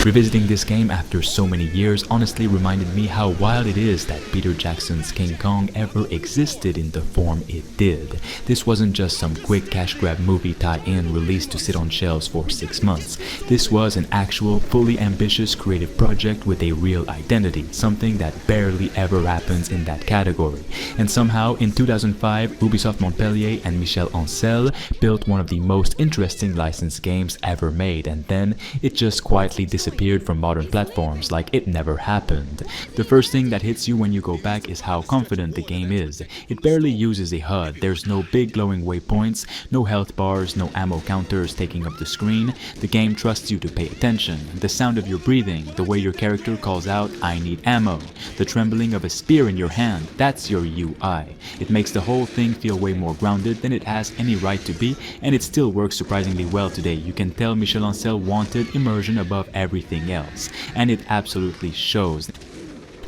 Revisiting this game after so many years honestly reminded me how wild it is that Peter Jackson's King Kong ever existed in the form it did. This wasn't just some quick cash grab movie tie-in released to sit on shelves for 6 months. This was an actual, fully ambitious creative project with a real identity, something that barely ever happens in that category. And somehow, in 2005, Ubisoft Montpellier and Michel Ancel built one of the most interesting licensed games ever made, and then it just quietly disappeared from modern platforms like it never happened. The first thing that hits you when you go back is how confident the game is. It barely uses a HUD, there's no big glowing waypoints, no health bars, no ammo counters taking up the screen. The game trusts you to pay attention. The sound of your breathing, the way your character calls out, "I need ammo," the trembling of a spear in your hand, that's your UI. It makes the whole thing feel way more grounded than it has any right to be, and it still works surprisingly well today. You can tell Michel Ancel wanted immersion above everything else, and it absolutely shows.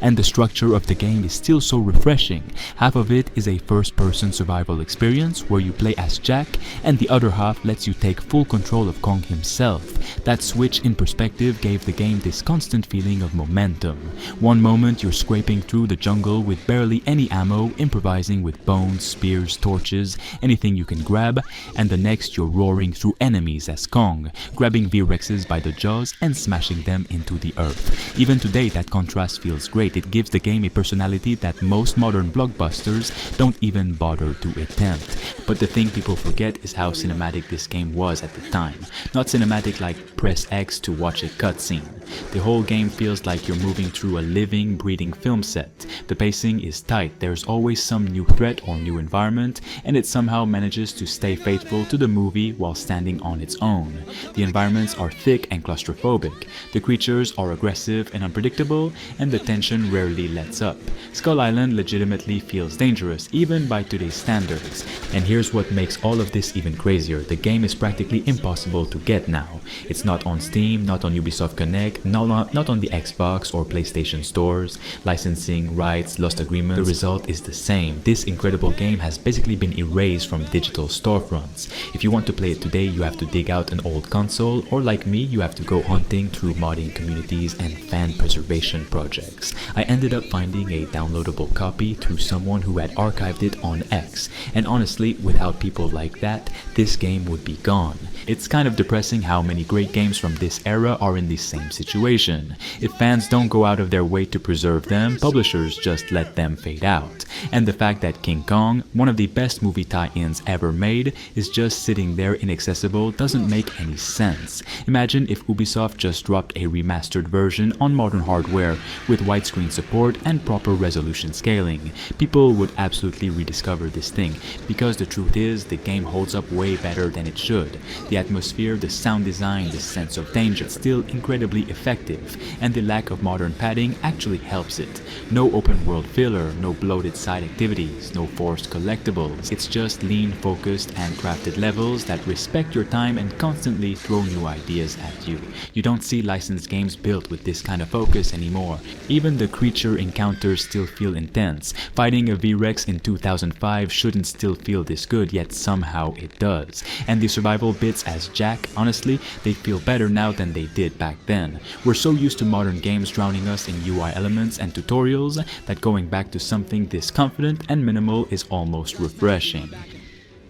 And the structure of the game is still so refreshing. Half of it is a first-person survival experience where you play as Jack, and the other half lets you take full control of Kong himself. That switch in perspective gave the game this constant feeling of momentum. One moment you're scraping through the jungle with barely any ammo, improvising with bones, spears, torches, anything you can grab, and the next you're roaring through enemies as Kong, grabbing V-Rexes by the jaws and smashing them into the earth. Even today that contrast feels great. It gives the game a personality that most modern blockbusters don't even bother to attempt. But the thing people forget is how cinematic this game was at the time. Not cinematic like press X to watch a cutscene. The whole game feels like you're moving through a living, breathing film set. The pacing is tight, there's always some new threat or new environment, and it somehow manages to stay faithful to the movie while standing on its own. The environments are thick and claustrophobic. The creatures are aggressive and unpredictable, and the tension rarely lets up. Skull Island legitimately feels dangerous, even by today's standards. And here's what makes all of this even crazier. The game is practically impossible to get now. It's not on Steam, not on Ubisoft Connect, not on the Xbox or PlayStation stores. Licensing, rights, lost agreements, the result is the same. This incredible game has basically been erased from digital storefronts. If you want to play it today, you have to dig out an old console, or like me, you have to go hunting through modding communities and fan preservation projects. I ended up finding a downloadable copy through someone who had archived it on X, and honestly, without people like that, this game would be gone. It's kind of depressing how many great games from this era are in the same situation. If fans don't go out of their way to preserve them, publishers just let them fade out. And the fact that King Kong, one of the best movie tie-ins ever made, is just sitting there inaccessible doesn't make any sense. Imagine if Ubisoft just dropped a remastered version on modern hardware with widescreen support and proper resolution scaling. People would absolutely rediscover this thing, because the truth is, the game holds up way better than it should. The atmosphere, the sound design, the sense of danger, it's still incredibly effective, and the lack of modern padding actually helps it. No open world filler, no bloated side activities, no forced collectibles. It's just lean, focused, and crafted levels that respect your time and constantly throw new ideas at you. You don't see licensed games built with this kind of focus anymore. Even the creature encounters still feel intense. Fighting a V-Rex in 2005 shouldn't still feel this good, yet somehow it does. And the survival bits as Jack, honestly, they feel better now than they did back then. We're so used to modern games drowning us in UI elements and tutorials that going back to something this confident and minimal is almost refreshing.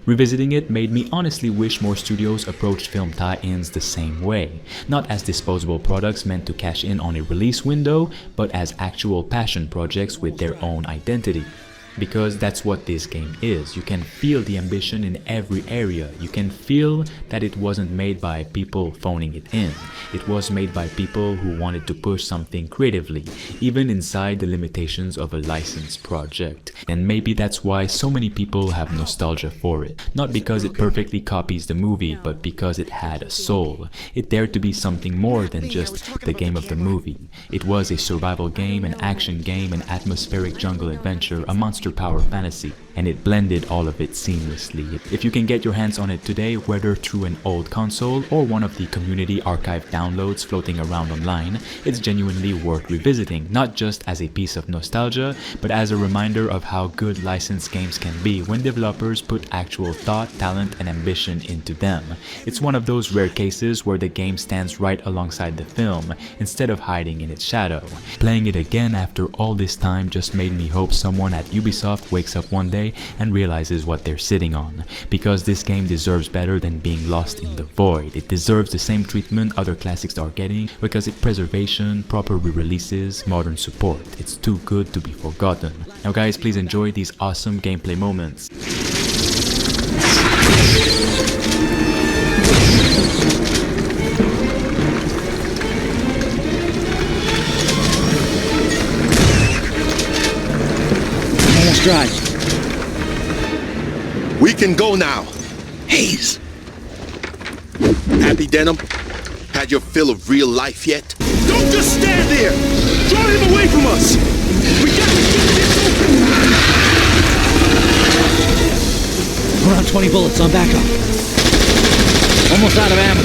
Revisiting it made me honestly wish more studios approached film tie-ins the same way. Not as disposable products meant to cash in on a release window, but as actual passion projects with their own identity. Because that's what this game is. You can feel the ambition in every area. You can feel that it wasn't made by people phoning it in. It was made by people who wanted to push something creatively, even inside the limitations of a licensed project. And maybe that's why so many people have nostalgia for it. Not because it perfectly copies the movie, but because it had a soul. It dared to be something more than just the game of the movie. It was a survival game, an action game, an atmospheric jungle adventure, a monster power fantasy. and it blended all of it seamlessly. If you can get your hands on it today, whether through an old console or one of the community archive downloads floating around online, it's genuinely worth revisiting, not just as a piece of nostalgia, but as a reminder of how good licensed games can be when developers put actual thought, talent, and ambition into them. It's one of those rare cases where the game stands right alongside the film, instead of hiding in its shadow. Playing it again after all this time just made me hope someone at Ubisoft wakes up one day and realizes what they're sitting on. Because this game deserves better than being lost in the void. It deserves the same treatment other classics are getting because its preservation, proper re-releases, modern support. It's too good to be forgotten. Now guys, please enjoy these awesome gameplay moments. Almost dry. We can go now. Hayes! Happy, Denim? Had your fill of real life yet? Don't just stand there! Draw him away from us! We got to get this open! We're on 20 bullets on backup. Almost out of ammo.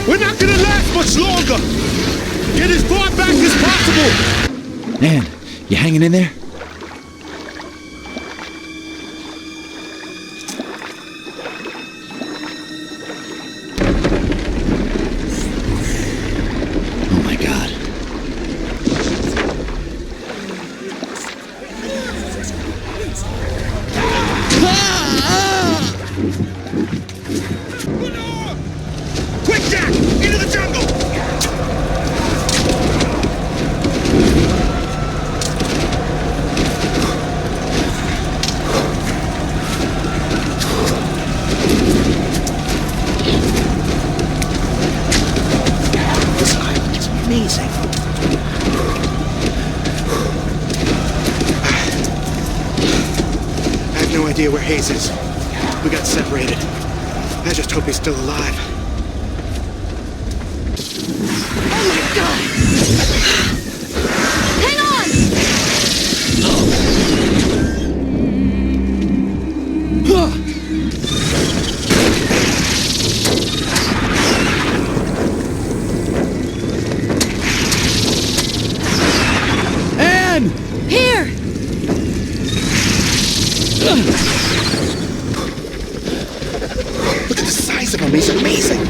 We're not gonna last much longer! Get as far back as possible! Man, you hanging in there? Oh my God. Quick, Jack! Into the jungle! This island is amazing. I have no idea where Hayes is. We got separated. I just hope he's still alive. Oh my God! Hang on! Anne! Here! Look at the size of him, he's amazing!